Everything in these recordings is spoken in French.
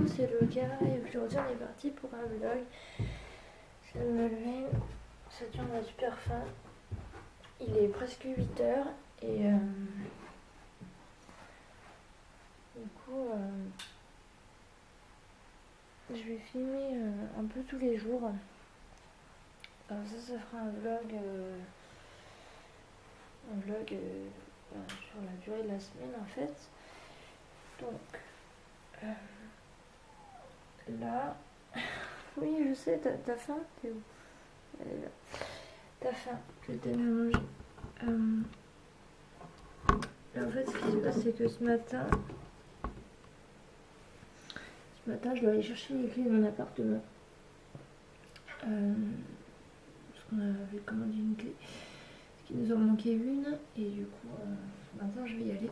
c'est le gars et aujourd'hui on est parti pour un vlog. Je viens de me lever, Saturne a super faim. Il est presque 8h et du coup je vais filmer un peu tous les jours. Alors ça fera un vlog sur la durée de la semaine en fait. Donc là, oui je sais, t'as faim? T'es où? Elle est là. T'as faim, je vais te donner à manger. Là en fait ce qui se passe c'est que ce matin je dois aller chercher les clés de mon appartement. Parce qu'on avait commandé une clé. Parce qu'il nous en manquait une. Et du coup ce matin je vais y aller.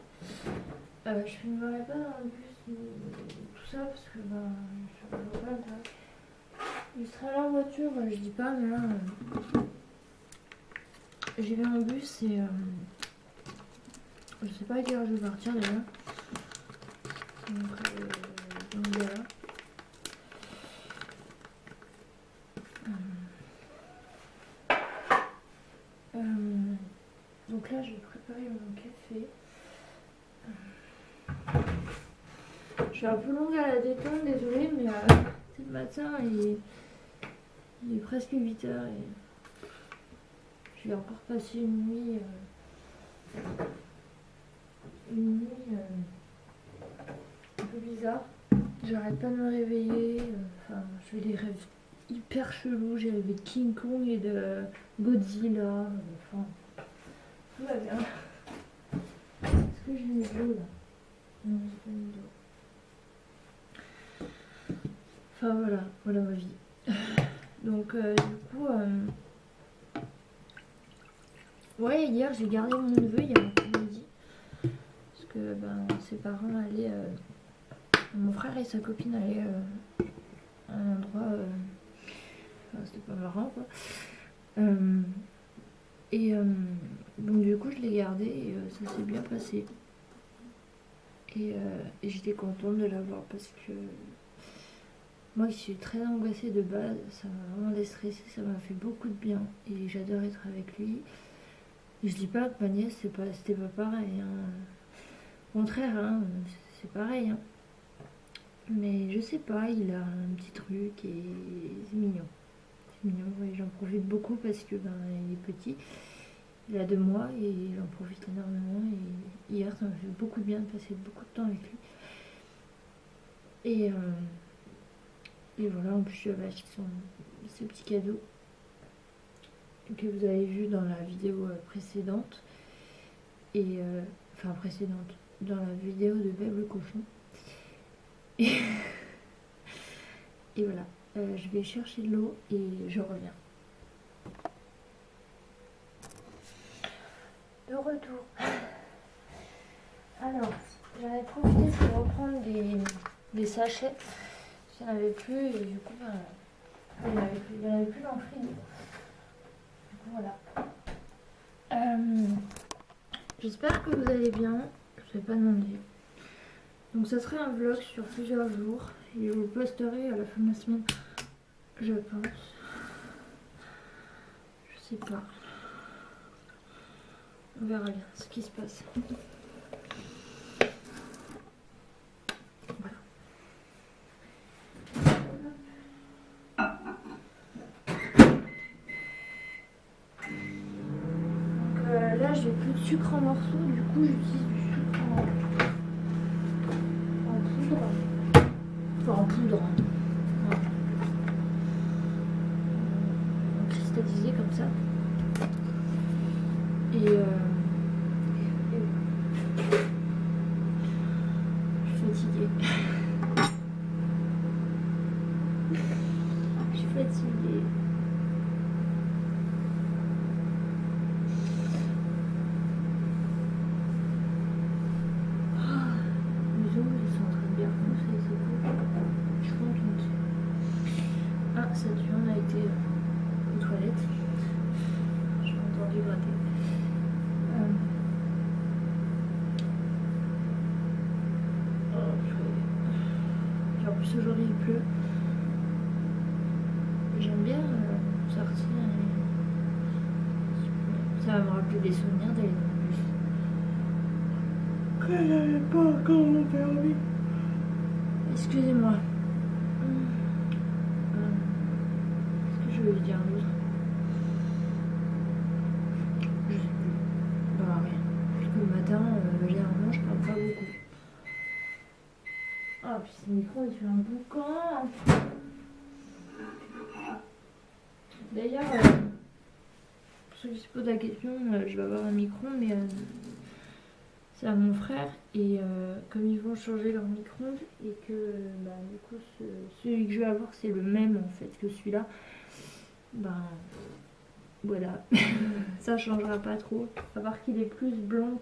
Je filmerai pas dans le bus tout ça parce que je vois pas l'intérêt. Je serai là en voiture, je dis pas, mais là j'y vais en bus et je sais pas à quelle heure je vais partir déjà. Donc voilà. Donc là je vais préparer mon café. Je suis un peu longue à la détente, désolée, mais c'est le matin et il est presque 8h et je vais encore passer une nuit un peu bizarre. J'arrête pas de me réveiller, je fais des rêves hyper chelous. J'ai rêvé de King Kong et de Godzilla, tout va bien. Est-ce que j'ai mis de l'eau là? Non, j'ai pas mis d'eau. Voilà ma vie. Donc du coup, ouais, hier j'ai gardé mon neveu hier après-midi parce que ses parents allaient, mon frère et sa copine allaient à un endroit, c'était pas marrant quoi. Donc du coup je l'ai gardé et ça s'est bien passé. Et j'étais contente de l'avoir parce que moi je suis très angoissée de base, ça m'a vraiment déstressée, ça m'a fait beaucoup de bien et j'adore être avec lui. Et je dis pas que ma nièce c'était pas pareil, hein. Au contraire, hein, c'est pareil, hein. Mais je sais pas, il a un petit truc et c'est mignon. C'est mignon, ouais, j'en profite beaucoup parce que il est petit, il a 2 mois et j'en profite énormément. Et hier ça m'a fait beaucoup de bien de passer beaucoup de temps avec lui. Et voilà, en plus je lui avais acheté ce petit cadeau que vous avez vu dans la vidéo précédente. Précédente, dans la vidéo de Beb le cochon. Et voilà, je vais chercher de l'eau et je reviens. De retour. Alors, j'en ai profité pour reprendre des sachets. Il n'y en avait plus et du coup, il n'y en avait plus dans le frigo. Du coup, voilà. J'espère que vous allez bien. Je ne vais pas demander. Donc, ça serait un vlog sur plusieurs jours. Et je vous le posterai à la fin de la semaine. Je pense. Je sais pas. On verra bien ce qui se passe. Voilà. Donc là, j'ai plus de sucre en morceaux. Du coup, j'utilise du sucre en poudre. Enfin, en poudre. Voilà. Cristallisé comme ça. Et je suis fatiguée. Je suis fatiguée. plus aujourd'hui il pleut. J'aime bien sortir et ça va me rappeler des souvenirs d'aller dans le bus. Quand j'avais pas encore mon permis. Excusez-moi. Qu'est-ce que je voulais dire d'autre? Je sais plus. Bah rien. Parce que le matin, généralement, je parle pas beaucoup. Ah, puis ce micro, il fait un boucan. D'ailleurs, pour ceux qui se posent la question, je vais avoir un micro, mais c'est à mon frère. Et comme ils vont changer leur micro, et que bah, du coup, celui que je vais avoir, c'est le même en fait que celui-là, ben voilà, ça changera pas trop. À part qu'il est plus blanc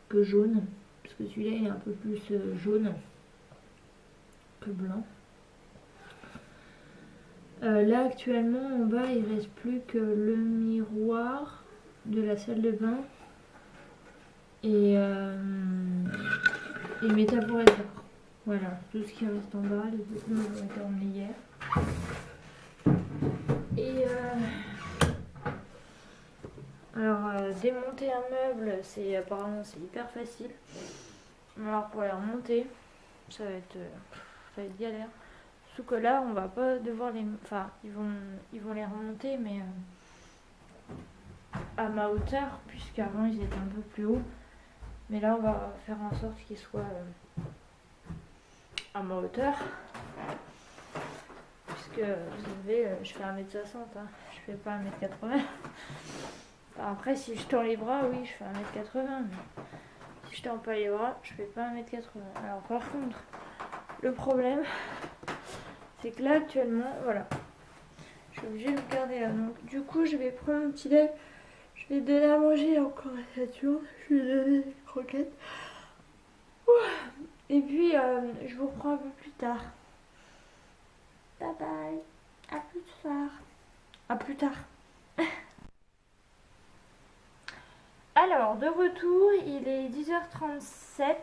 que jaune, parce que celui-là il est un peu plus jaune que blanc. Là actuellement en bas il reste plus que le miroir de la salle de bain et mes tabourets de bar. Voilà, tout ce qui reste en bas, les autres ont été emmenés hier. Et alors démonter un meuble, apparemment c'est hyper facile. Alors pour les remonter, ça va être galère. Sauf que là, on va pas devoir les... Enfin, ils vont les remonter, mais à ma hauteur, puisqu'avant ils étaient un peu plus hauts. Mais là, on va faire en sorte qu'ils soient à ma hauteur. Puisque, vous savez, je fais 1m60, hein. Je fais pas 1m80. Enfin, après, si je tends les bras, oui, je fais 1m80. Mais si je tends pas les bras, je fais pas 1m80. Alors, par contre, le problème... c'est que là actuellement, voilà, je suis obligée de me garder là. Donc du coup, je vais prendre un petit lait. Je vais donner à manger encore à Saturne. Je vais donner des croquettes. Et puis, je vous reprends un peu plus tard. Bye bye. À plus tard. À plus tard. Alors, de retour, il est 10h37.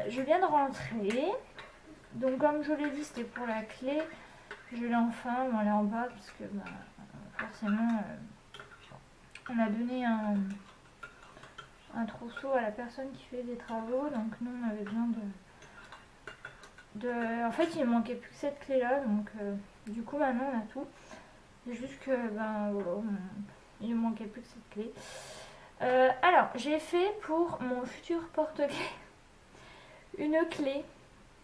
Je viens de rentrer. Donc comme je l'ai dit, c'était pour la clé. Je l'ai enfin, elle est en bas parce que bah, forcément on a donné un trousseau à la personne qui fait des travaux. Donc nous on avait besoin en fait il ne manquait plus que cette clé là. Donc du coup maintenant on a tout. C'est juste que ben voilà, il ne manquait plus que cette clé. Alors j'ai fait pour mon futur porte-clés une clé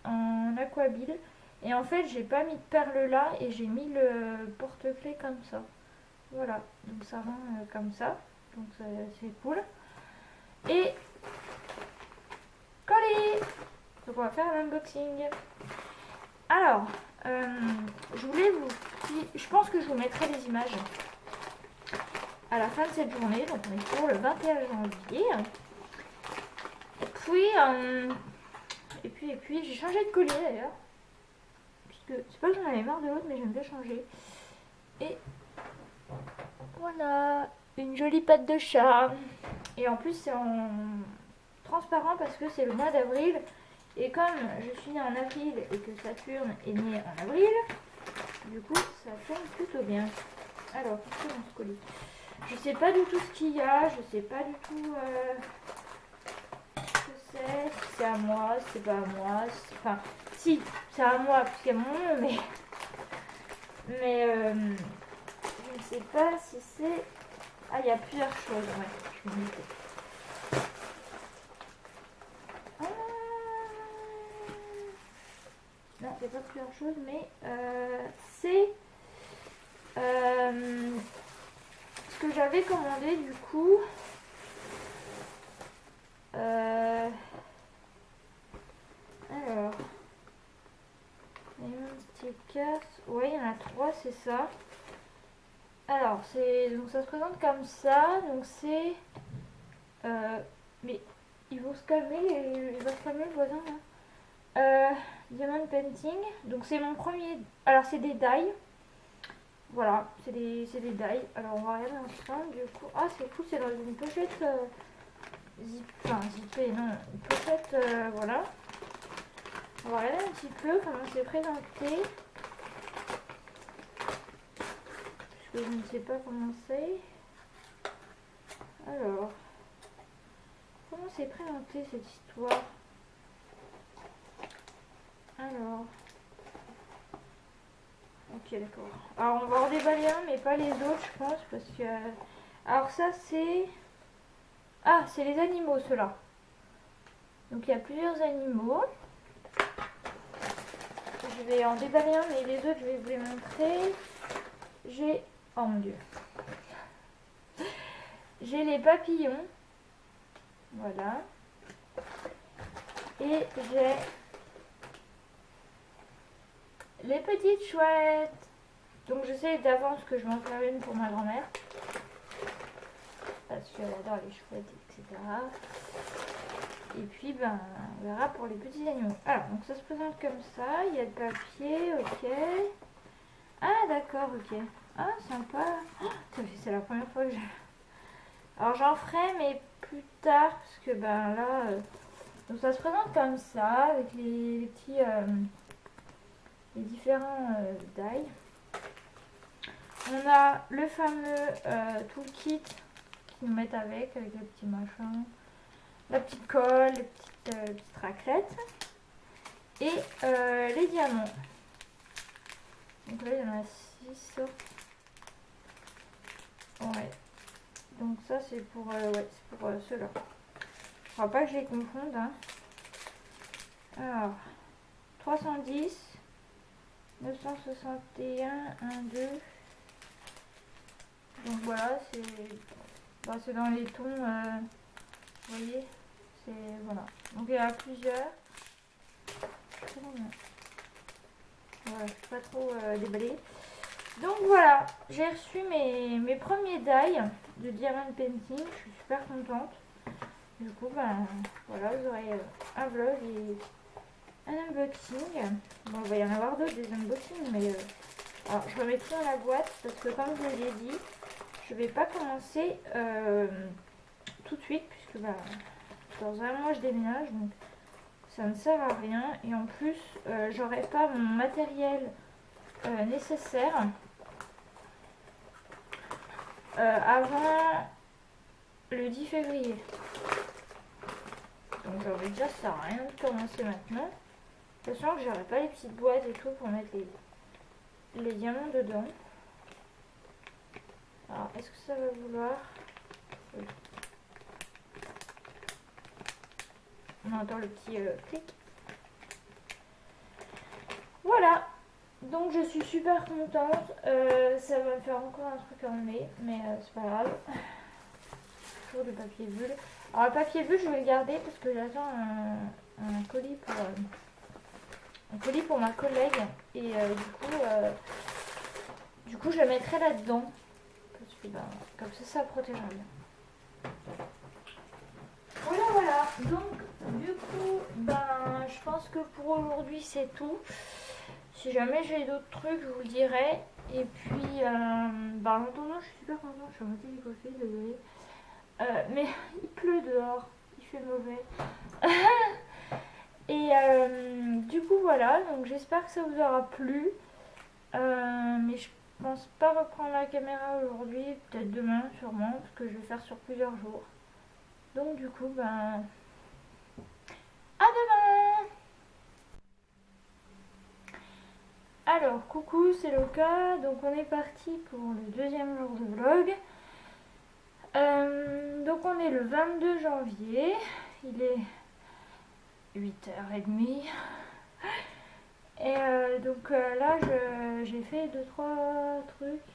en aquabile et en fait j'ai pas mis de perles là et j'ai mis le porte-clés comme ça, voilà, donc ça rend comme ça, donc c'est cool et collé. Donc on va faire un unboxing. Alors je voulais je pense que je vous mettrai des images à la fin de cette journée. Donc on est pour le 21 janvier et puis j'ai changé de collier d'ailleurs. Puisque c'est pas que j'en avais marre de l'autre, mais j'aime bien changer. Et voilà, une jolie patte de chat. Et en plus c'est en transparent parce que c'est le mois d'avril. Et comme je suis née en avril et que Saturne est né en avril, du coup ça tombe plutôt bien. Alors, qu'est-ce qu'il y a dans ce colis? Je sais pas du tout ce qu'il y a, je sais pas du tout si c'est à moi, si c'est pas à moi, enfin si c'est à moi parce qu'il y a mon nom, mais je ne sais pas si c'est... Ah, il y a plusieurs choses, ouais, je vais noter. Non, il n'y a pas plusieurs choses, mais c'est ce que j'avais commandé du coup. Alors, Lemon stickers, ouais, il y en a 3, c'est ça. Alors, donc ça se présente comme ça, donc c'est... mais il va se calmer, il va se calmer le voisin là. Diamond Painting, donc c'est mon premier... Alors c'est des die. Voilà, c'est des die. Alors on va regarder ensemble du coup. Ah c'est cool, c'est dans une pochette zippée, non, une pochette, voilà. On va regarder un petit peu comment c'est présenté. Parce que je ne sais pas comment c'est. Alors, comment c'est présenté cette histoire? Alors, ok, d'accord. Alors, on va en déballer un, mais pas les autres, je pense, parce que... Alors, ça, c'est... Ah, c'est les animaux, ceux-là. Donc, il y a plusieurs animaux. Je vais en déballer un, mais les autres, je vais vous les montrer. J'ai... Oh mon Dieu. J'ai les papillons. Voilà. Et j'ai les petites chouettes. Donc je sais d'avance que je vais en faire une pour ma grand-mère. Parce qu'elle adore les chouettes, etc. Et puis ben on verra pour les petits animaux. Alors donc ça se présente comme ça. Il y a le papier, ok. Ah d'accord, ok. Ah sympa. Oh, c'est la première fois que je... Alors j'en ferai mais plus tard. Parce que ben là... Donc ça se présente comme ça. Avec les petits... les différents die. On a le fameux toolkit qu'ils nous mettent avec le petit machin, la petite colle, les petites raclettes et les diamants. Donc là il y en a 6. Ouais. Donc ça c'est pour, ouais, pour ceux-là. Il ne faudra pas que je les confonde. Hein. Alors 310, 961, 1, 2. Donc voilà, c'est dans les tons, vous voyez, c'est voilà. Donc il y a plusieurs. Voilà, je ne peux pas trop déballer. Donc voilà, j'ai reçu mes premiers die de Diamond Painting. Je suis super contente. Du coup, ben voilà, vous aurez un vlog et un unboxing. Bon, il va y en avoir d'autres des unboxings, mais alors, je remets tout dans la boîte parce que comme je vous l'ai dit, je vais pas commencer tout de suite puisque bah, dans un mois je déménage, donc ça ne sert à rien. Et en plus, j'aurai pas mon matériel nécessaire avant le 10 février. Donc déjà ça sert à rien de commencer maintenant. Sachant que j'aurai pas les petites boîtes et tout pour mettre les diamants dedans. Alors est-ce que ça va vouloir? Oui. On entend le petit clic. Voilà. Donc je suis super contente. Ça va me faire encore un truc en mai, mais c'est pas grave. Toujours du papier bulle. Alors le papier bulle je vais le garder parce que j'attends un colis pour ma collègue et du coup je la mettrai là-dedans parce que ben, comme ça protégera bien. Voilà. Donc du coup ben je pense que pour aujourd'hui c'est tout. Si jamais j'ai d'autres trucs je vous le dirai. Et puis ben en attendant je suis super contente. Je suis à moitié décoiffée, désolée. Mais il pleut dehors, il fait mauvais. Et du coup voilà, donc j'espère que ça vous aura plu. Mais je pense pas reprendre la caméra aujourd'hui, peut-être demain sûrement, parce que je vais faire sur plusieurs jours. Donc du coup, ben à demain. Alors coucou, c'est Loka, donc on est parti pour le deuxième jour de vlog. Donc on est le 22 janvier, il est 8h30. Et donc là j'ai fait 2-3 trucs.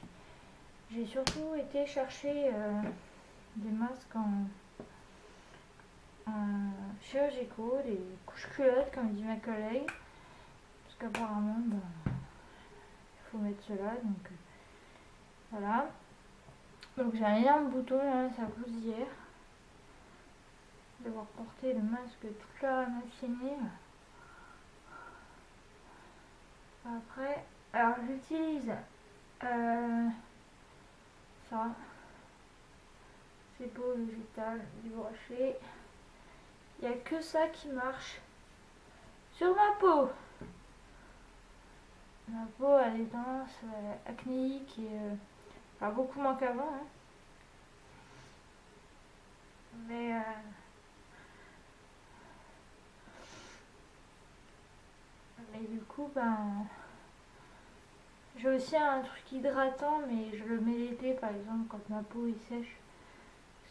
J'ai surtout été chercher des masques en chirurgicaux, des couches culottes comme dit ma collègue. Parce qu'apparemment il faut mettre cela, donc voilà. Donc j'ai un énorme bouton là, ça pousse d'hier. Devoir porter le masque toute la matinée. Après, alors j'utilise ça. C'est beau végétal du brochet. Il n'y a que ça qui marche Sur ma peau. Ma peau a des tendances acnéiques et enfin, beaucoup moins qu'avant. Hein. Mais du coup, ben, j'ai aussi un truc hydratant, mais je le mets l'été, par exemple, quand ma peau est sèche,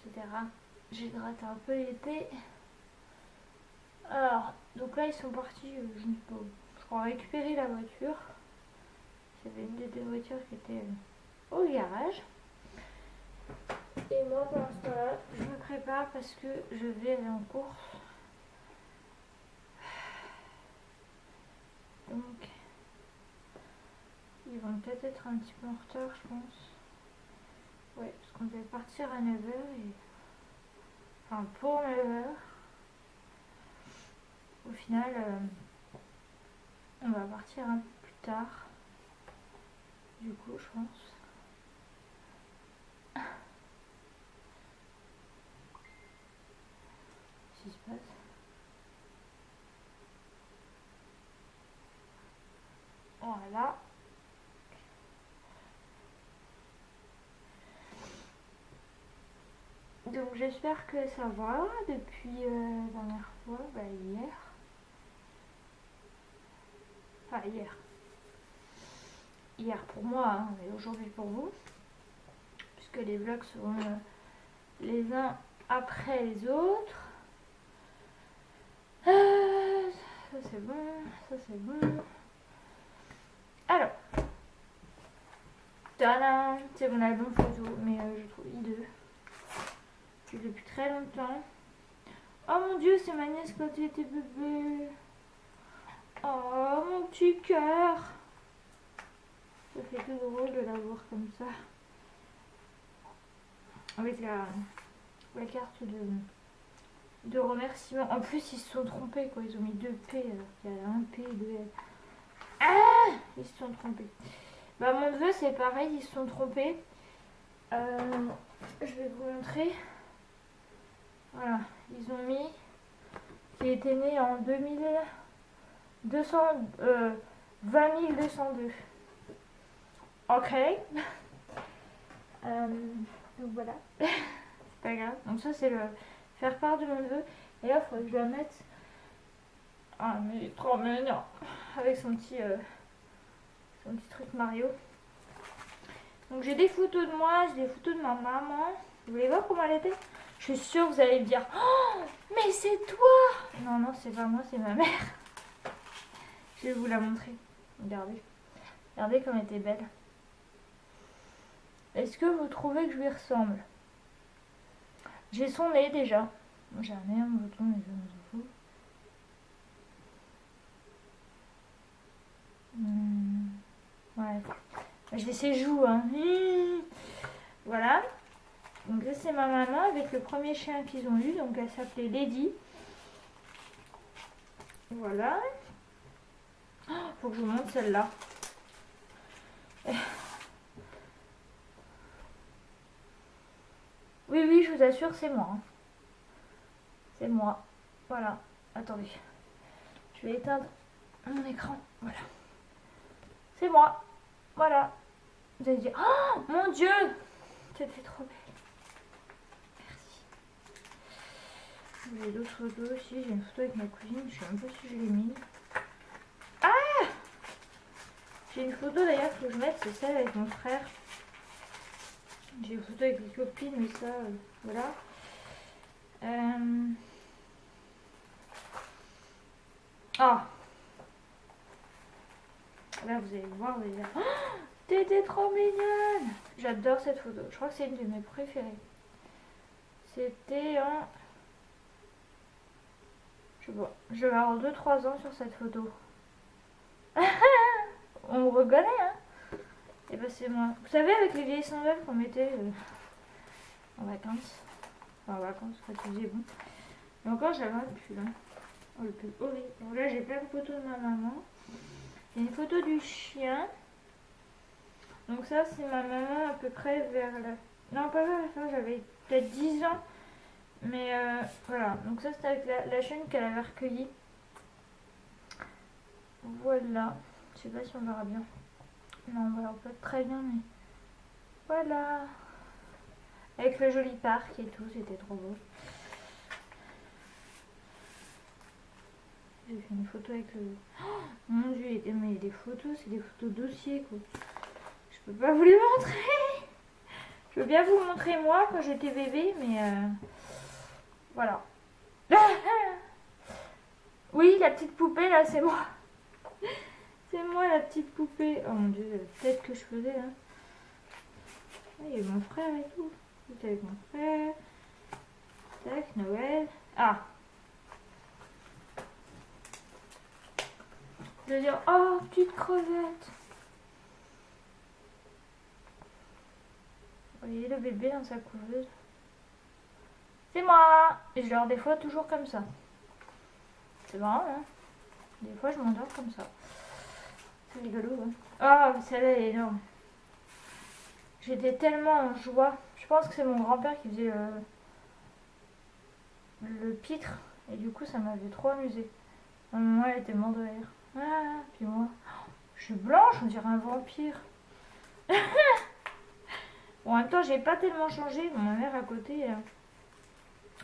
etc. J'hydrate un peu l'été. Alors, donc là, ils sont partis, je ne sais pas où. Je crois récupérer la voiture. J'avais une des deux voitures qui était au garage. Et moi, pour l'instant, je me prépare parce que je vais aller en course. Donc, ils vont peut-être être un petit peu en retard, je pense. Ouais, parce qu'on devait partir à 9h et... Enfin, pour 9h. Au final, on va partir un peu plus tard. Du coup, je pense. Qu'est-ce qui se passe? Voilà. Donc j'espère que ça va depuis la dernière fois, bah hier. Enfin hier. Hier pour moi, hein, mais aujourd'hui pour vous. Puisque les vlogs seront les uns après les autres. Ça c'est bon, ça c'est bon. Alors. Tadam, c'est mon album photo, mais je trouve hideux. Depuis très longtemps. Oh mon dieu, c'est ma nièce quand elle était bébé. Oh mon petit cœur. Ça fait tout drôle de la voir comme ça. Avec la carte de remerciement. En plus, ils se sont trompés quoi. Ils ont mis 2 P alors qu'il y a un P et 2 L. Ah, ils se sont trompés. Bah, mon neveu, c'est pareil, ils se sont trompés. Je vais vous montrer. Voilà, ils ont mis qui était né en 20202. Ok. Donc voilà. C'est pas grave. Donc ça c'est le faire part de mon neveu. Et là il faudrait que je la mette. Ah mais il est trop mignon. Avec son petit truc Mario. Donc j'ai des photos de moi, j'ai des photos de ma maman. Vous voulez voir comment elle était? Je suis sûre que vous allez me dire oh mais c'est toi. Non non c'est pas moi, c'est ma mère. Je vais vous la montrer. Regardez. Regardez comme elle était belle. Est-ce que vous trouvez que je lui ressemble? J'ai son nez déjà. J'ai un nez, un bouton, mais je m'en fous. Ouais. J'ai ses joues, hein. Voilà. Donc là c'est ma maman avec le premier chien qu'ils ont eu. Donc elle s'appelait Lady. Voilà. Oh, faut que je vous montre celle-là. Oui, oui, je vous assure, c'est moi. Hein. C'est moi. Voilà. Attendez. Je vais éteindre mon écran. Voilà. C'est moi. Voilà. Vous allez dire oh mon dieu, c'était trop belle. Merci. J'ai d'autres photos aussi. J'ai une photo avec ma cousine. Je sais même pas si je l'ai mise. Ah, j'ai une photo d'ailleurs qu'il faut que je mette. C'est celle avec mon frère. J'ai une photo avec les copines, mais ça, voilà. Ah. Là, vous allez voir, vous allez dire oh, t'étais trop mignonne. J'adore cette photo. Je crois que c'est une de mes préférées. C'était en... Je sais pas. Je vais avoir 2-3 ans sur cette photo. On me reconnaît, hein. Et ben c'est moi. Vous savez, avec les vieilles sandales qu'on mettait en vacances. Enfin, en vacances, quand il faisait bon. Et encore, j'avais un pull, hein. Oh, le pull horrible. Donc là, j'ai plein de photos de ma maman. Il y a une photo du chien. Donc ça, c'est ma maman à peu près vers la... Non, pas vers la fin, j'avais peut-être 10 ans. Mais voilà, donc ça c'était avec la chaîne qu'elle avait recueillie. Voilà. Je sais pas si on verra bien. Non, on verra pas très bien, mais voilà. Avec le joli parc et tout, c'était trop beau. J'ai fait une photo avec le... Oh, mon dieu, mais des photos, c'est des photos dossiers quoi. Je peux pas vous les montrer. Je veux bien vous montrer moi quand j'étais bébé, mais voilà. Oui, la petite poupée là, c'est moi. C'est moi la petite poupée. Oh mon dieu, la tête que je faisais là. Ah, il y a mon frère et tout. J'étais avec mon frère. Tac, Noël. Ah. Je veux dire, oh, petite crevette. Vous voyez le bébé dans sa couveuse. C'est moi. Et je dors des fois toujours comme ça. C'est marrant, hein. Des fois, je m'endors comme ça. C'est rigolo, hein. Ah, celle-là, elle est énorme. J'étais tellement en joie. Je pense que c'est mon grand-père qui faisait le pitre. Et du coup, ça m'avait trop amusé. Ma maman, elle était morte de rire. Ah, puis moi, je suis blanche, on dirait un vampire. Bon, en même temps, j'ai pas tellement changé. Ma mère à côté,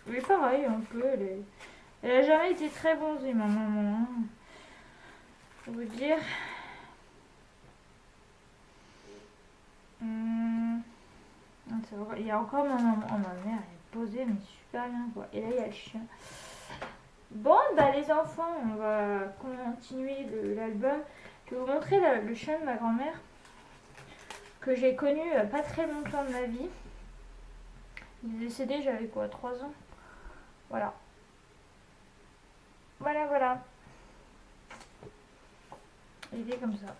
elle est pareil, un peu. Elle a jamais été très bronzée, ma maman. Hein. Faut vous dire. C'est vrai. Il y a encore ma maman. Oh, ma mère, elle est posée, mais super bien, quoi. Et là, il y a le chien. Bon, bah, les enfants, on va continuer l'album. Je vais vous montrer le chien de ma grand-mère. Que j'ai connu pas très longtemps de ma vie. Il est décédé, j'avais quoi, 3 ans. Voilà. Voilà, voilà. Il est comme ça.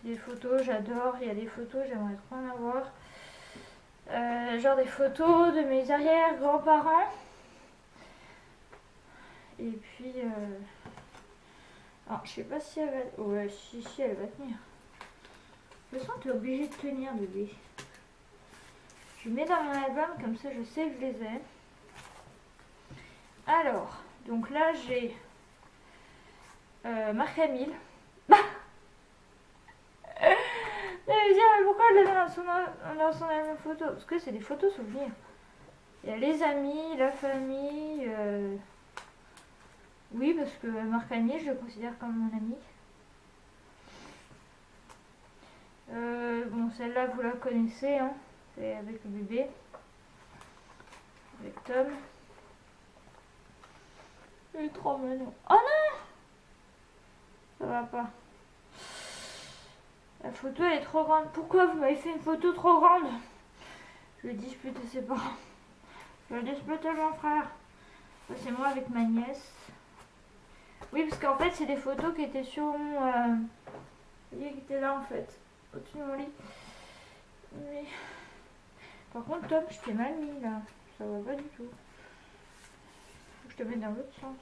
Des photos, j'adore. Il y a des photos, j'aimerais trop en avoir. Genre des photos de mes arrière-grands-parents. Et puis... Alors, je sais pas si elle va... Ouais, si, elle va tenir. De toute façon, t'es obligée de tenir, bébé. Je mets dans mon album, comme ça je sais que je les ai. Alors, donc là j'ai Marc-Camille. Mais pourquoi elle l'a dans son album photo? Parce que c'est des photos souvenirs. Il y a les amis, la famille. Oui, parce que Marc-Camille, je le considère comme mon ami. Bon, celle-là, vous la connaissez, hein. C'est avec le bébé. Avec Tom. Il est trop mignon. Oh non! Ça va pas. La photo elle est trop grande. Pourquoi vous m'avez fait une photo trop grande? Je vais disputer ses parents. Je vais disputer mon frère. Ça, c'est moi avec ma nièce. Oui, parce qu'en fait, c'est des photos qui étaient sur mon... Vous voyez, qui étaient là, en fait. Au-dessus de mon lit. Mais... Par contre, Tom, je t'ai mal mis, là. Ça va pas du tout. Faut que je te mette dans l'autre sens.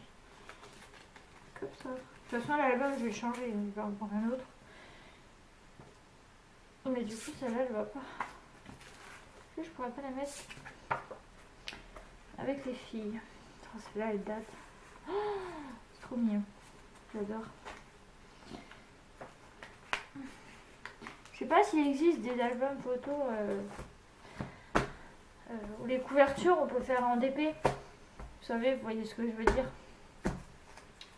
Comme ça. De toute façon, l'album, je vais le changer. Je vais en prendre un autre. Mais du coup, celle-là, elle va pas. Je pourrais pas la mettre avec les filles. Oh, celle-là, elle date. Oh, c'est trop mignon. J'adore. Je sais pas s'il existe des albums photos où les couvertures, on peut faire en DP. Vous savez, vous voyez ce que je veux dire.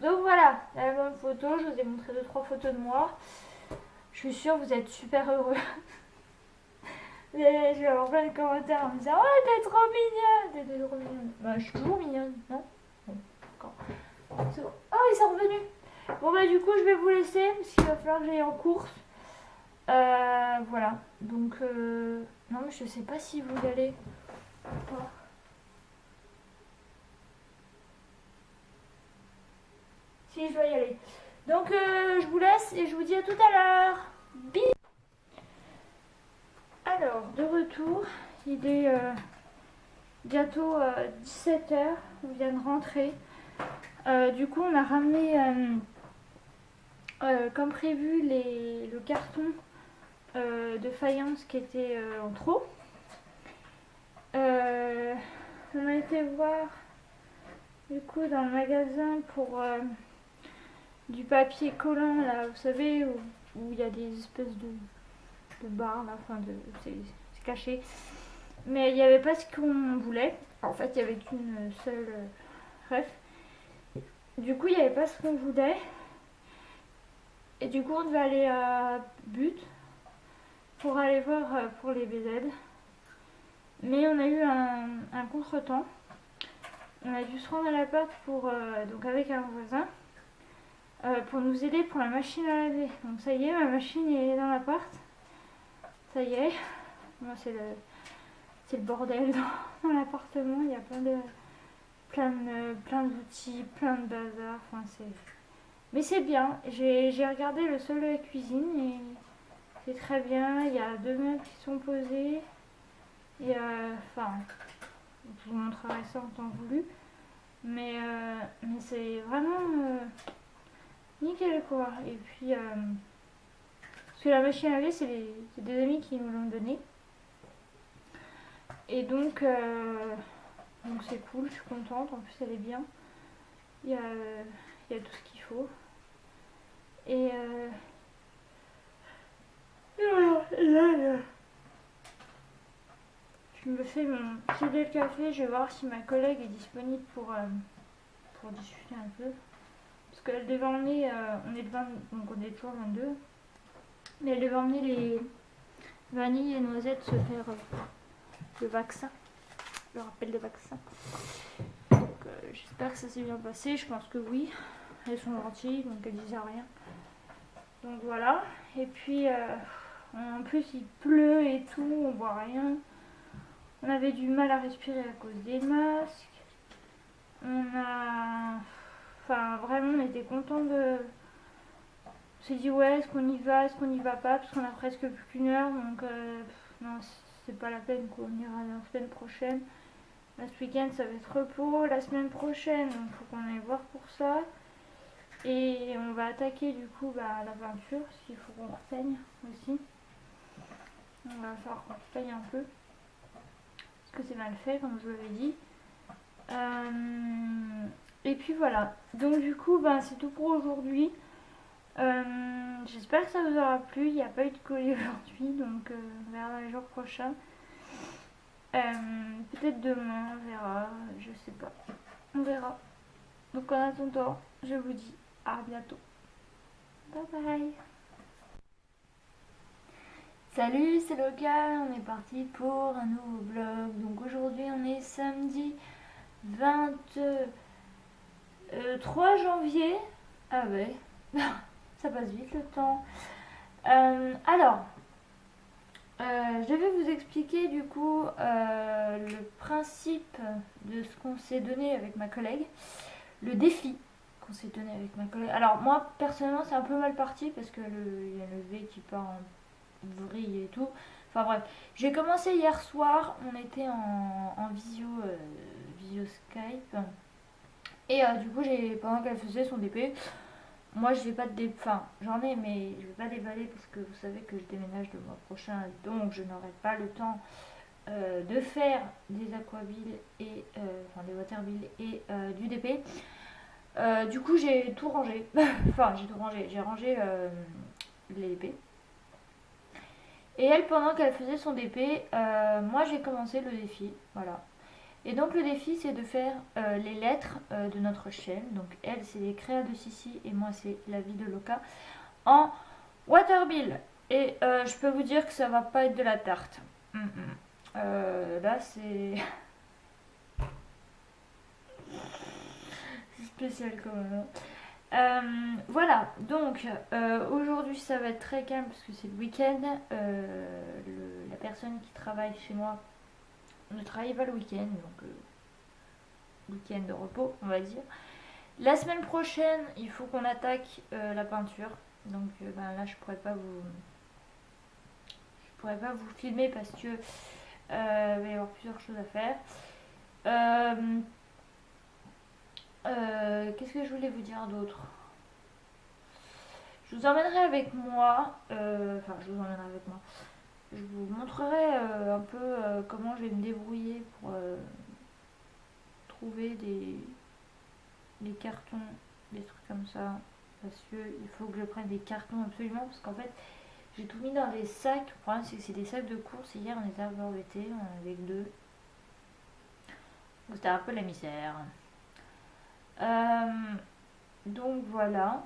Donc voilà, l'album photo. Je vous ai montré 2-3 photos de moi. Je suis sûre que vous êtes super heureux. Je vais avoir plein de commentaires en me disant oh t'es trop mignonne, t'es trop mignonne. Bah je suis toujours mignonne, non? Bon, d'accord. C'est bon. Oh ils sont revenus. Bon bah du coup je vais vous laisser parce qu'il va falloir que j'aille en course. Voilà. Donc non mais je sais pas si vous y allez ou pas. Si je dois y aller. Donc je vous laisse et je vous dis à tout à l'heure. Bisous. Alors, de retour, il est bientôt 17h, on vient de rentrer. Du coup, on a ramené, comme prévu, le carton de faïence qui était en trop. On a été voir, du coup, dans le magasin pour du papier collant là, vous savez, où il y a des espèces de barres là, enfin c'est caché. Mais il n'y avait pas ce qu'on voulait. En fait, il n'y avait qu'une seule ref. Du coup, il n'y avait pas ce qu'on voulait. Et du coup, on devait aller à But pour aller voir pour les BZ. Mais on a eu un contretemps. On a dû se rendre à l'appart pour donc avec un voisin pour nous aider pour la machine à laver. Donc ça y est, ma machine est dans l'appart. Ça y est. Moi, c'est le bordel dans l'appartement. Il y a plein d'outils, plein de bazar. Enfin, mais c'est bien. J'ai regardé le sol de la cuisine et c'est très bien. Il y a 2 meubles qui sont posés. Et enfin, je vous montrerai ça en temps voulu. Mais c'est vraiment nickel quoi. Et puis, parce que la machine à laver, c'est des amis qui nous l'ont donné. Et donc c'est cool, je suis contente. En plus, elle est bien. Il y a tout ce qu'il faut. Et là, je me fais mon petit lait de café. Je vais voir si ma collègue est disponible pour discuter un peu. Parce qu'elle devait emmener, on est le 20, donc on est toujours 22. Mais elle devait emmener les vanilles et noisettes se faire le vaccin. Le rappel de vaccin. Donc j'espère que ça s'est bien passé. Je pense que oui. Elles sont gentilles, donc elles disent rien. Donc voilà. Et puis en plus il pleut et tout, on voit rien. On avait du mal à respirer à cause des masques. Enfin vraiment on était contents de... On s'est dit ouais, est-ce qu'on y va, est-ce qu'on y va pas, parce qu'on a presque plus qu'une heure, donc non, c'est pas la peine qu'on ira la semaine prochaine. Là, ce week-end ça va être repos, la semaine prochaine il faut qu'on aille voir pour ça. Et on va attaquer du coup la peinture, parce qu'il faut qu'on repeigne aussi. On va falloir qu'on repeigne un peu, parce que c'est mal fait comme je vous l'avais dit. Et puis voilà, donc du coup c'est tout pour aujourd'hui. J'espère que ça vous aura plu. Il n'y a pas eu de colis aujourd'hui, donc on verra les jours prochains. Peut-être demain, on verra, je sais pas. On verra. Donc en attendant, je vous dis à bientôt. Bye bye. Salut, c'est Local, on est parti pour un nouveau vlog. Donc aujourd'hui on est samedi 23 janvier. Ah ouais. Ça passe vite le temps. Alors, je vais vous expliquer du coup le principe de ce qu'on s'est donné avec ma collègue, le défi qu'on s'est donné avec ma collègue. Alors moi personnellement c'est un peu mal parti parce que il y a le V qui part en vrille et tout. Enfin bref, j'ai commencé hier soir, on était en visio Skype et du coup pendant qu'elle faisait son DP. Moi, je vais pas enfin, j'en ai, mais je vais pas déballer parce que vous savez que je déménage le mois prochain, donc je n'aurai pas le temps de faire des aquabilles et enfin des waterbilles et du DP. Du coup, j'ai tout rangé. Enfin, j'ai tout rangé. J'ai rangé les DP. Et elle, pendant qu'elle faisait son DP, moi j'ai commencé le défi. Voilà. Et donc le défi c'est de faire les lettres de notre chaîne. Donc elle c'est les créas de Sissi et moi c'est la vie de Loca en waterbill. Et je peux vous dire que ça va pas être de la tarte. Là c'est spécial quand même. Voilà, donc aujourd'hui ça va être très calme parce que c'est le week-end. La personne qui travaille chez moi ne travaille pas le week-end, donc week-end de repos, on va dire. La semaine prochaine, il faut qu'on attaque la peinture. Donc là, je pourrais pas vous filmer parce que il va y avoir plusieurs choses à faire. Qu'est-ce que je voulais vous dire d'autre? Je vous emmènerai avec moi. Enfin, je vous emmènerai avec moi. Je vous montrerai un peu comment je vais me débrouiller pour trouver des cartons, des trucs comme ça, parce que il faut que je prenne des cartons absolument, parce qu'en fait j'ai tout mis dans des sacs. Le problème c'est que c'est des sacs de course. Hier on était à embêtés, on en avait que deux. Donc c'était un peu la misère. Donc voilà.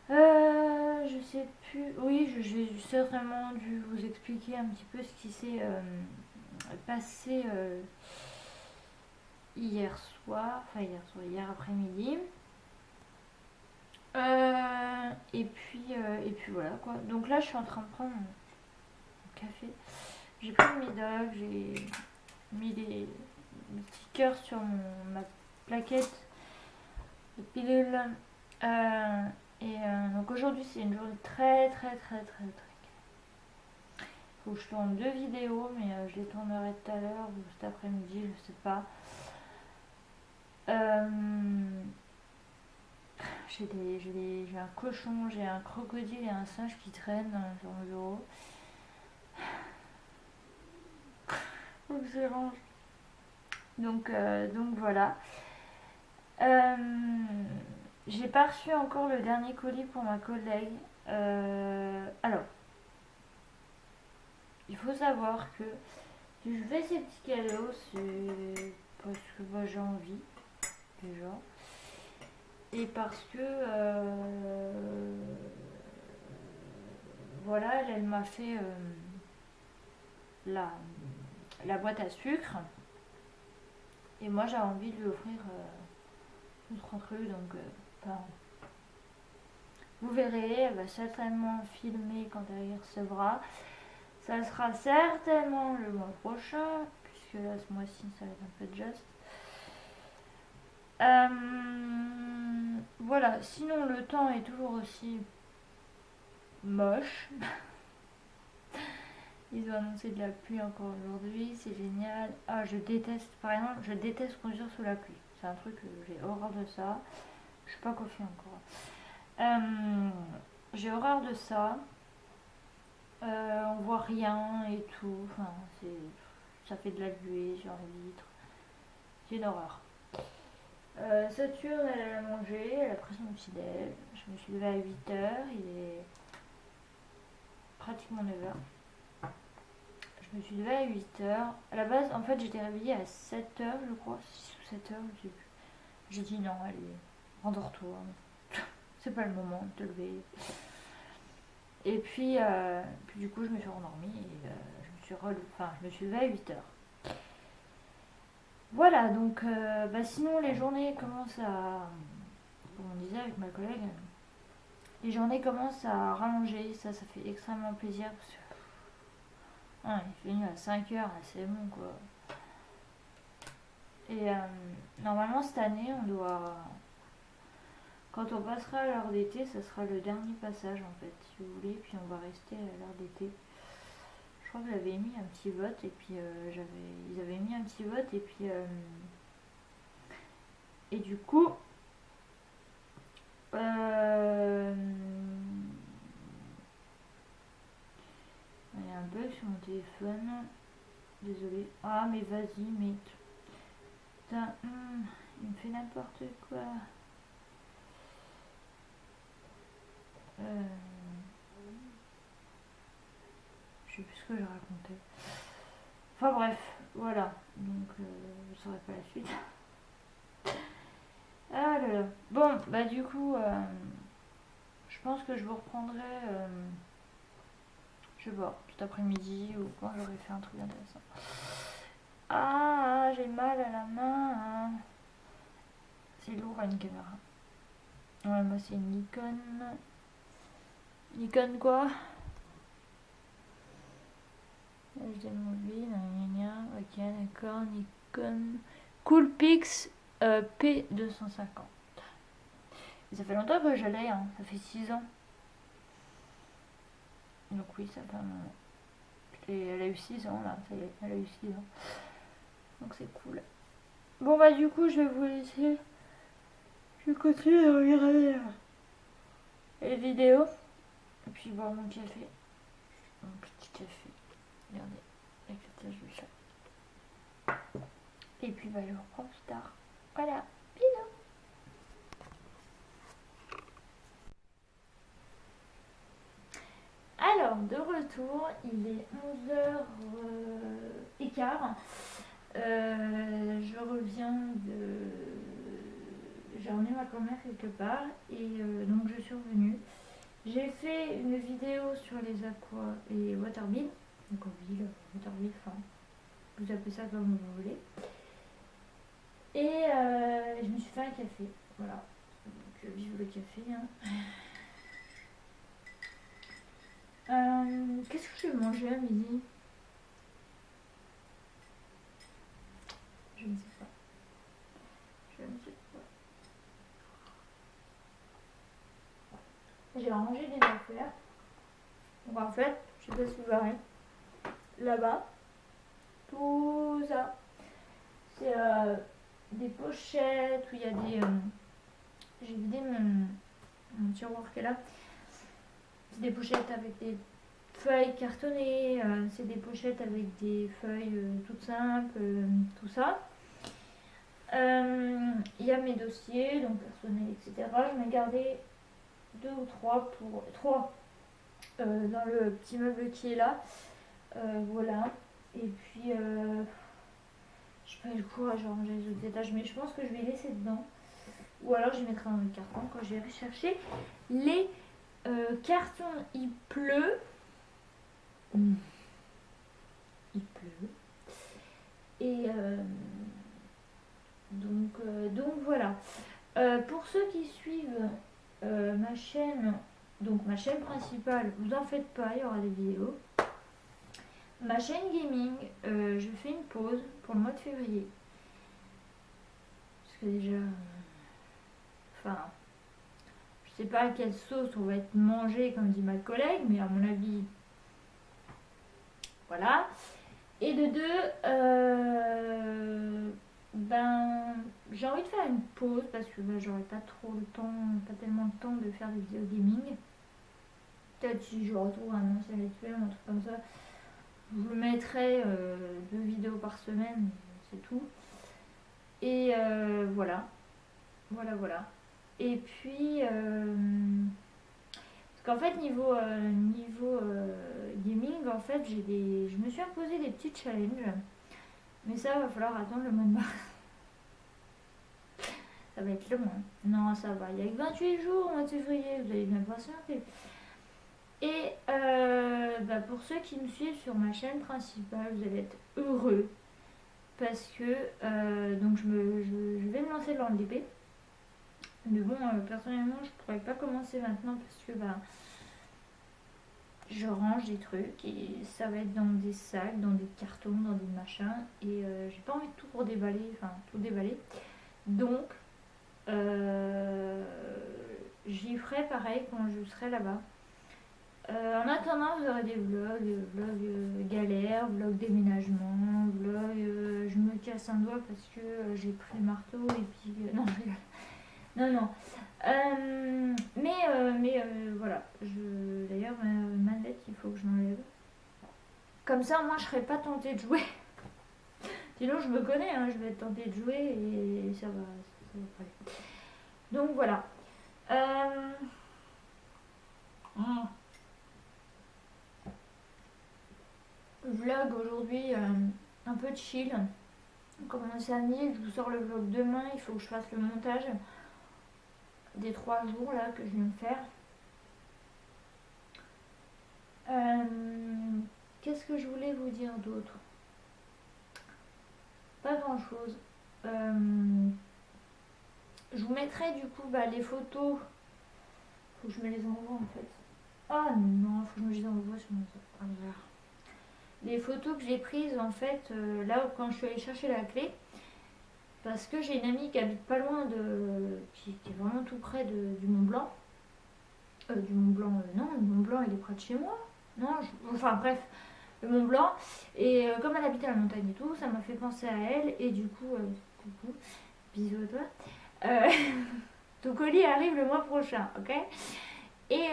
Je sais plus. Oui, j'ai certainement dû vous expliquer un petit peu ce qui s'est passé hier soir, hier après-midi. Et puis voilà quoi. Donc là, je suis en train de prendre mon café. J'ai pris le médoc, j'ai mis des petits cœurs sur ma plaquette de pilules. Donc aujourd'hui, c'est une journée très très très très très. Faut que je tourne 2 vidéos, mais je les tournerai tout à l'heure ou cet après-midi, je sais pas. J'ai un cochon, j'ai un crocodile et un singe qui traînent sur mon bureau. Faut que je range. Donc voilà. J'ai pas reçu encore le dernier colis pour ma collègue. Alors, il faut savoir que si je fais ces petits cadeaux, c'est parce que moi j'ai envie, déjà. Et parce que voilà, elle m'a fait la boîte à sucre. Et moi j'avais envie de lui offrir 2-3 trucs, donc vous verrez, elle va certainement filmer quand elle y recevra. Ça sera certainement le mois prochain, puisque là ce mois-ci ça va être un peu juste. Voilà, sinon le temps est toujours aussi moche. Ils ont annoncé de la pluie encore aujourd'hui, c'est génial. Ah, je déteste, par exemple, je déteste conduire sous la pluie. C'est un truc, j'ai horreur de ça. Je suis pas coiffée encore. J'ai horreur de ça. On voit rien et tout. Enfin, ça fait de la buée sur les vitres. C'est une horreur. Saturne, elle a mangé, elle a pris son petit déj. Je me suis levée à 8h, il est pratiquement 9h. Je me suis levée à 8h. À la base, en fait, j'étais réveillée à 7h, je crois, 6 ou 7h, je sais plus. J'ai dit non, allez, rendors-toi. C'est pas le moment de te lever. Et puis du coup, je me suis rendormie et je me suis levée à 8h. Voilà, donc sinon les journées commencent à, comme on disait avec ma collègue, les journées commencent à rallonger, ça fait extrêmement plaisir parce que il fait nuit à 5h, c'est bon quoi. Et normalement cette année on doit, quand on passera à l'heure d'été, ça sera le dernier passage en fait, si vous voulez, puis on va rester à l'heure d'été. Je crois que j'avais mis un petit vote et puis ils avaient mis un petit vote et du coup il y a un bug sur mon téléphone. Désolée. Ah mais vas-y, mais putain, il me fait n'importe quoi. Je sais plus ce que j'ai raconté. Enfin bref, voilà. Donc je saurai pas la suite. Ah là là. Bon, du coup, je pense que je vous reprendrai, je sais pas, cet après-midi ou quand j'aurai fait un truc intéressant. Ah, j'ai mal à la main. C'est lourd à une caméra. Ouais, moi c'est une Nikon. Nikon quoi? HD mobile, ok d'accord, Nikon Coolpix P250. Et ça fait longtemps que je l'ai, hein. Ça fait 6 ans. Donc oui, ça fait un moment. Et elle a eu 6 ans là, ça y est, elle a eu 6 ans. Donc c'est cool. Bon du coup je vais vous laisser. Je vais continuer à regarder les vidéos. Et puis boire mon café. Mon petit café. Regardez, avec la tache du chat. Et puis je vous reprends plus tard. Voilà, bisous. retour, il est 11h15. Je reviens de... J'ai emmené ma grand-mère quelque part et donc je suis revenue. J'ai fait une vidéo sur les aquas et waterbill, donc waterbill, enfin vous appelez ça comme vous voulez. Et je me suis fait un café, voilà. Donc vive le café. Hein. Qu'est-ce que je vais manger à midi? Je ne sais pas. Je ne sais pas. J'ai rangé des affaires. Donc en fait, je sais pas si vous verrez. Là-bas, tout ça, c'est des pochettes où il y a des... j'ai vidé mon tiroir qui est là. C'est des pochettes avec des feuilles cartonnées, c'est des pochettes avec des feuilles toutes simples, tout ça. Il y a mes dossiers, donc personnels, etc. Je m'ai gardé 2 ou 3 pour 3 dans le petit meuble qui est là. Voilà. Et puis je n'ai pas eu le courage de ranger les autres étages, mais je pense que je vais laisser dedans. Ou alors je les mettrai dans le carton quand j'irai chercher les cartons. Il pleut. Il pleut. Et donc voilà. Pour ceux qui suivent ma chaîne, donc ma chaîne principale, vous en faites pas, il y aura des vidéos. Ma chaîne gaming, je fais une pause pour le mois de février. Parce que déjà, enfin, je sais pas à quelle sauce on va être mangé, comme dit ma collègue, mais à mon avis, voilà. Et de deux, ben, j'ai envie de faire une pause parce que ben, j'aurai pas trop le temps, pas tellement le temps de faire des vidéos gaming. Peut-être si je retrouve un ancien let's play, un truc comme ça, je vous mettrai 2 vidéos par semaine, c'est tout. Et voilà. Voilà. Et puis, parce qu'en fait, niveau gaming, en fait, je me suis imposé des petits challenges. Mais ça, va falloir attendre le mois de mars. Ça va être long. Hein. Non, ça va. Il y a que 28 jours au mois de février, vous allez bien patienter. Et bah pour ceux qui me suivent sur ma chaîne principale, vous allez être heureux. Parce que donc je vais me lancer dans le DP. Mais bon, personnellement, je pourrais pas commencer maintenant parce que bah, je range des trucs et ça va être dans des sacs, dans des cartons, dans des machins. Et j'ai pas envie de tout redéballer, enfin tout déballer. Donc, j'y ferai pareil quand je serai là-bas. En attendant, vous aurez des vlogs galères, vlogs déménagement, vlogs je me casse un doigt parce que j'ai pris le marteau et puis... non, je rigole. Non. Mais voilà. D'ailleurs, ma manette, il faut que je l'enlève. Comme ça, moi, je serais pas tentée de jouer. Sinon, je me connais, hein, je vais être tentée de jouer et ça va pas aller. Donc voilà. Vlog aujourd'hui un peu chill. Comme on s'est mis, je vous sors le vlog demain. Il faut que je fasse le montage des 3 jours là que je viens de faire. Qu'est-ce que je voulais vous dire d'autre? Pas grand chose. Je vous mettrai du coup les photos. Faut que je me les envoie en fait. Ah non, faut que je me les envoie sur mon téléphone. Les photos que j'ai prises en fait là quand je suis allée chercher la clé. Parce que j'ai une amie qui habite pas loin qui est vraiment tout près du Mont Blanc. Du Mont Blanc, non, le Mont Blanc il est près de chez moi. Non, enfin bref, le Mont Blanc. Et comme elle habite à la montagne et tout, ça m'a fait penser à elle. Et du coup, coucou, bisous à toi. Ton colis arrive le mois prochain, ok? Et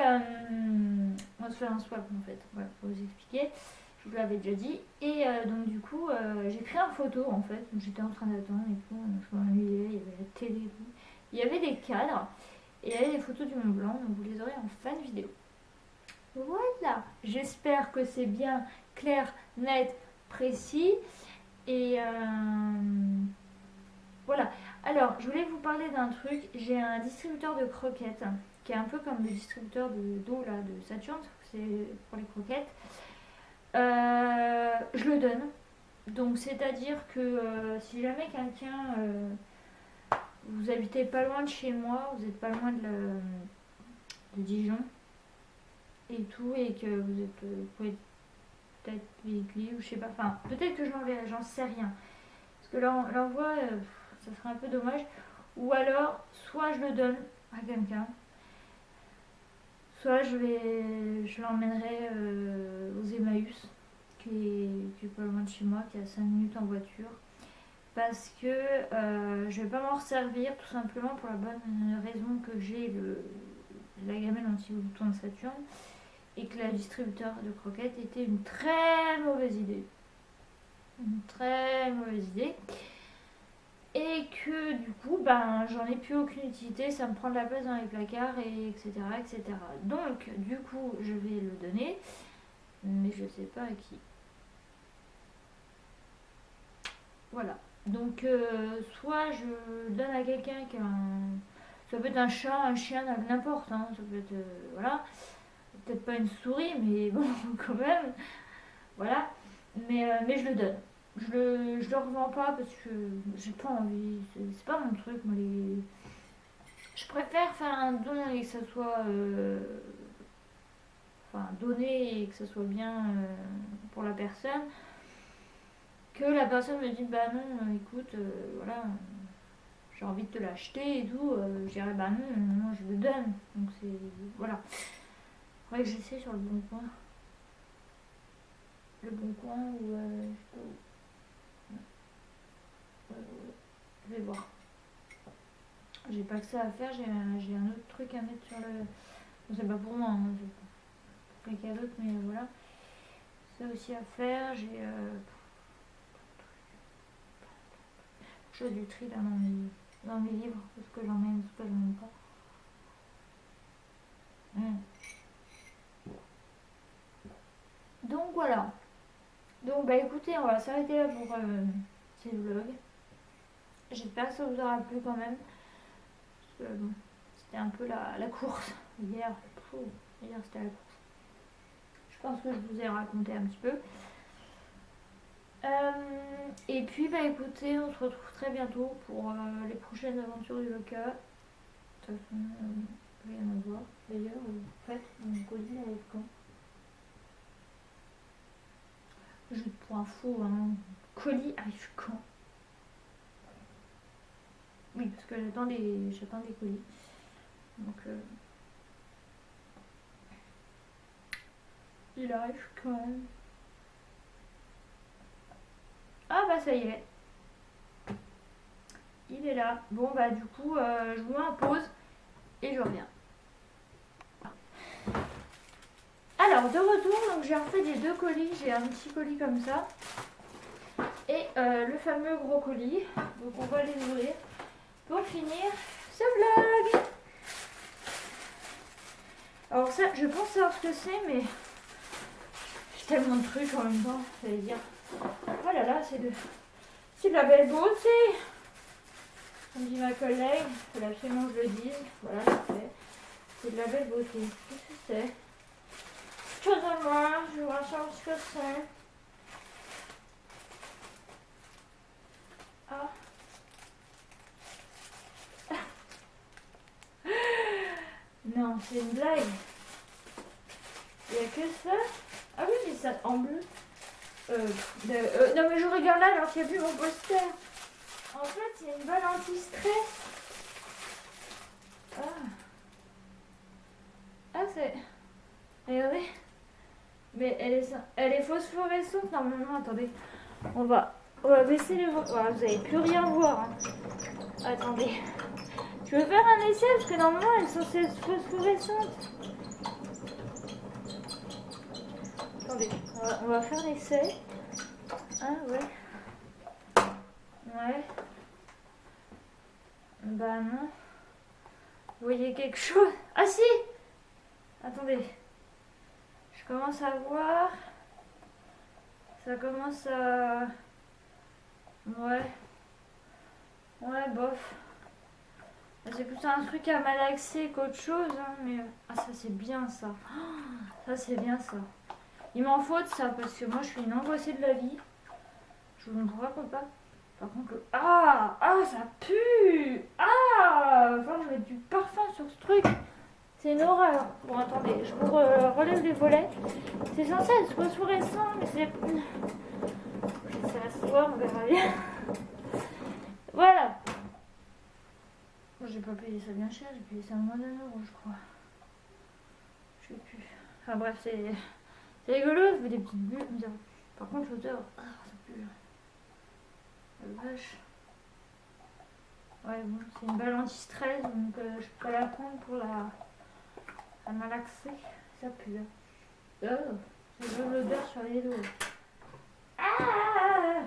on se fait un swap en fait, voilà, pour vous expliquer. Je vous l'avais déjà dit. Et donc du coup, j'ai pris en photo en fait. J'étais en train d'attendre et tout. Je m'ennuyais, il y avait la télé et tout. Il y avait des cadres et il y avait des photos du Mont Blanc. Donc vous les aurez en fin de vidéo. Voilà, j'espère que c'est bien clair, net, précis. Et voilà. Alors, je voulais vous parler d'un truc. J'ai un distributeur de croquettes qui est un peu comme le distributeur d'eau là de Saturn, c'est pour les croquettes. Je le donne. Donc, c'est-à-dire que si jamais quelqu'un, vous habitez pas loin de chez moi, vous n'êtes pas loin de Dijon et tout, et que vous pouvez peut-être véhiculer ou je sais pas. Enfin, peut-être que je l'enverrai, j'en sais rien. Parce que l'envoi, ça serait un peu dommage. Ou alors, soit je le donne à quelqu'un, soit je l'emmènerai aux Emmaüs, qui est pas loin de chez moi, qui est à 5 minutes en voiture. Parce que je vais pas m'en resservir, tout simplement pour la bonne raison que j'ai la gamelle anti-bouton de Saturne et que le distributeur de croquettes était une très mauvaise idée. Une très mauvaise idée. Et que du coup, ben, j'en ai plus aucune utilité, ça me prend de la place dans les placards, et etc., etc. Donc, du coup, je vais le donner, mais je sais pas à qui. Voilà. Donc, soit je le donne à quelqu'un qui a un... Ça peut être un chat, un chien, n'importe, hein. Ça peut être... voilà. Peut-être pas une souris, mais bon, quand même. Voilà. Mais je le donne. Je le revends pas parce que j'ai pas envie. C'est pas mon truc, moi, les... Je préfère faire un don et que ça soit... Enfin, donner et que ça soit bien pour la personne, que la personne me dit bah non, écoute, voilà, j'ai envie de te l'acheter et tout, je dirais bah non, non, je le donne. Donc c'est. Voilà. Faudrait que j'essaie sur le bon coin. Le bon coin ou. Je peux. Je vais voir. J'ai pas que ça à faire, j'ai un autre truc à mettre sur le. Bon, c'est pas pour moi, hein, c'est pour quelqu'un d'autre, mais voilà. Ça aussi à faire, j'ai. Je fais du tri là dans mes livres, parce que j'en ai, parce que j'en ai pas. Donc voilà. Donc bah écoutez, on va s'arrêter là pour ces vlogs. J'espère que ça vous aura plu quand même. Parce que bon, c'était un peu la course hier. Hier c'était la course. Je pense que je vous ai raconté un petit peu. Et puis bah écoutez, on se retrouve très bientôt pour les prochaines aventures du Loca. De toute façon, rien à voir. D'ailleurs, en fait, mon colis arrive quand? Juste pour info, hein, colis arrive quand? Oui, parce que j'attends des colis. Donc, il arrive quand? Ah bah ça y est. Il est là. Bon bah du coup, je vous mets en pause et je reviens. Alors, de retour, donc j'ai refait les deux colis. J'ai un petit colis comme ça. Et le fameux gros colis. Donc on va les ouvrir pour finir ce vlog. Alors ça, je pense savoir ce que c'est, mais j'ai tellement de trucs en même temps, ça veut dire. Oh là là, c'est de la belle beauté. Comme dit ma collègue, il faut absolument que je le dise. Voilà, c'est fait. C'est de la belle beauté. Qu'est-ce que c'est? Chose de moi, je vous rassure ce que c'est. Ah. Non, c'est une blague. Il n'y a que ça. Ah oui, mais ça en bleu. Non mais je regarde là alors qu'il n'y a plus mon poster. En fait, c'est une balle anti-stress. Ah c'est... Regardez. Mais elle est phosphorescente normalement. Attendez. On va baisser les... Voilà, vous n'allez plus rien voir. Hein. Attendez. Je vais faire un essai parce que normalement elles sont phosphorescentes. Attendez, on va faire l'essai. Ah ouais. Ouais. Bah non. Vous voyez quelque chose? Ah si! Attendez. Je commence à voir. Ça commence à... Ouais. Ouais, bof. C'est plutôt un truc à malaxer qu'autre chose, hein, mais... Ah, ça c'est bien ça. Ça c'est bien ça. Il m'en faut de ça, parce que moi je suis une angoissée de la vie. Je vous en raconte pas. Par contre, ah, ça pue. Ah, enfin, je vais mettre du parfum sur ce truc. C'est une horreur. Bon, attendez, je vous relève les volets. C'est censé être phosphorescent, mais c'est... C'est la soie, on verra bien. Voilà. Bon, j'ai pas payé ça bien cher, j'ai payé ça à moins d'1 euro, je crois. Je sais plus. Enfin bref, c'est rigolo, ça fait des petites bulles comme ça. Par contre, l'odeur, ah, ça pue. La vache. Ouais, bon, c'est une balle anti-stress, donc je peux la prendre pour la malaxer. Ça pue. Oh, c'est de l'odeur sur les doigts. Ah!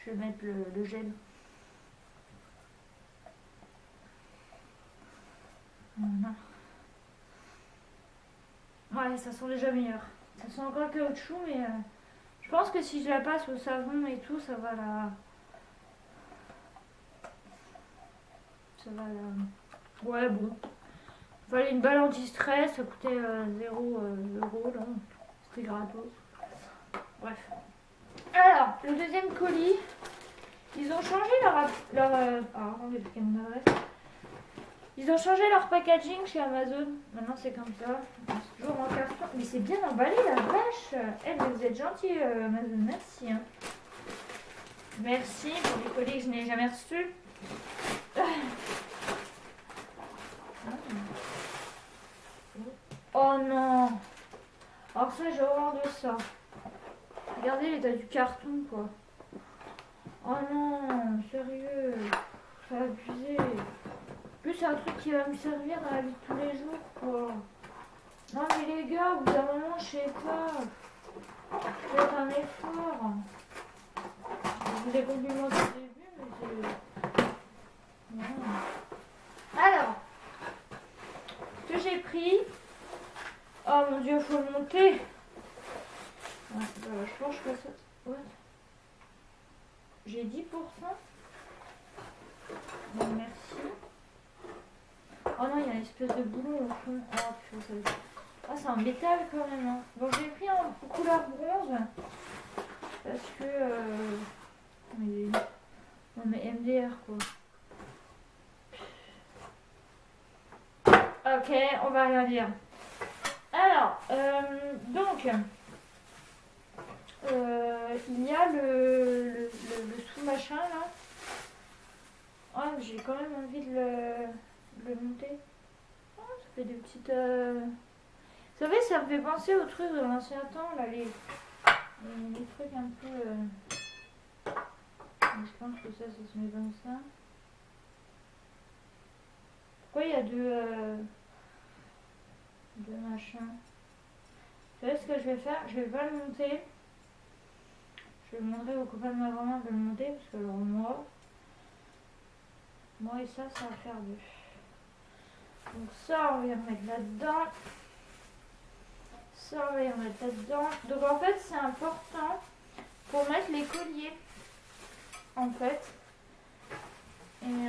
Je vais mettre le gel. Voilà. Ouais, ça sent déjà meilleur. Ça sent encore le caoutchouc, mais je pense que si je la passe au savon et tout, ça va la... Ça va la... Ouais, bon. Il fallait une balle anti-stress, ça coûtait 0 euros, là. C'était gratos. Bref. Alors, le deuxième colis, ils ont changé leur ah, attendez, parce qu'il y a mon adresse. Ils ont changé leur packaging chez Amazon. Maintenant, c'est comme ça. C'est toujours en carton. Mais c'est bien emballé, la vache. Eh, mais vous êtes gentil, Amazon. Merci. Hein. Merci pour les colis que je n'ai jamais reçus. Oh non. Alors ça, j'ai horreur de ça. Regardez l'état du carton, quoi. Oh non, sérieux. C'est abusé. En plus, c'est un truc qui va me servir dans la vie de tous les jours, quoi. Non, mais les gars, au bout d'un moment, je sais pas. Faites un effort. Je vous ai complimenté au début, mais c'est... Non. Alors, ce que j'ai pris... Oh mon dieu, faut le monter. Ouais, voilà, je pense que ça... Ouais. J'ai 10%. Bon, merci. Oh non, il y a une espèce de boulon au fond. Oh, putain, ah, c'est en métal quand même. Hein. Bon, j'ai pris en couleur bronze. Parce que... on met MDR, quoi. Ok, on va rien dire. Alors, donc... il y a le sous-machin, là. Oh, j'ai quand même envie de le monter. Oh, ça fait des petites... Vous savez, ça me fait penser aux trucs de l'ancien temps, là, les trucs un peu... Je pense que ça se met comme ça. Pourquoi il y a deux machins? Vous savez ce que je vais faire? Je vais pas le monter. Je vais demander aux copains de ma grand-mère de le monter, parce que alors moi et ça va faire deux. Donc ça, on va y remettre là-dedans. Ça, on va y remettre là-dedans. Donc en fait, c'est important pour mettre les colliers. En fait. Et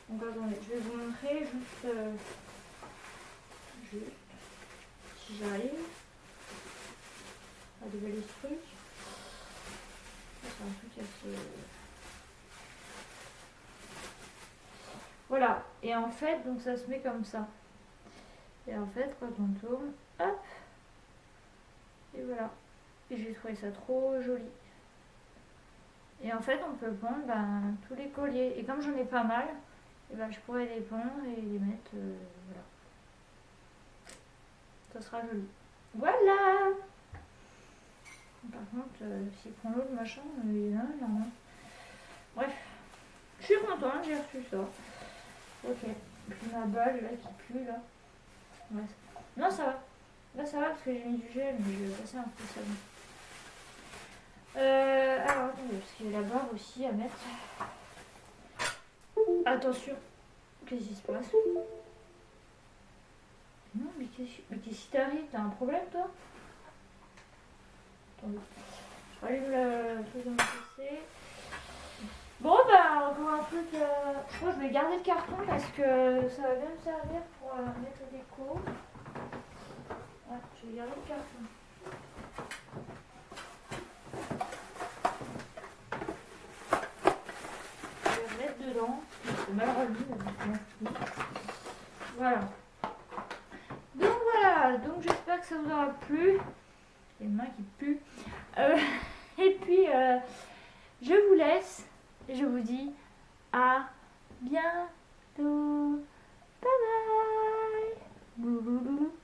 donc attendez, je vais vous montrer juste si j'arrive à déballer ce truc. C'est un truc assez... Voilà, et en fait, donc ça se met comme ça. Et en fait, quand on tourne, hop, et voilà. Et j'ai trouvé ça trop joli. Et en fait, on peut pondre tous les colliers. Et comme j'en ai pas mal, et je pourrais les pondre et les mettre, voilà. Ça sera joli. Voilà. Par contre, s'il prend l'autre machin, il y en a là. Bref, je suis contente, j'ai reçu ça. Ok. Et puis ma balle là qui pue là. Ouais. Non, ça va. Là ça va parce que j'ai mis du gel, mais je vais passer un peu de savon. Alors attendez, parce qu'il y a la barre aussi à mettre. Attention. Qu'est-ce qui se passe? Non, mais qu'est-ce qui t'arrive? T'as un problème, toi? Attendez. Je rallume le truc de mon PC. Bon, bah, encore un truc. Moi, je vais garder le carton parce que ça va bien me servir pour mettre au déco. Ouais, je vais garder le carton. Je vais le mettre dedans. C'est mal remis, mais voilà. Donc voilà, donc j'espère que ça vous aura plu. Les mains qui puent. Et puis, je vous laisse. Et je vous dis à bientôt. Bye bye.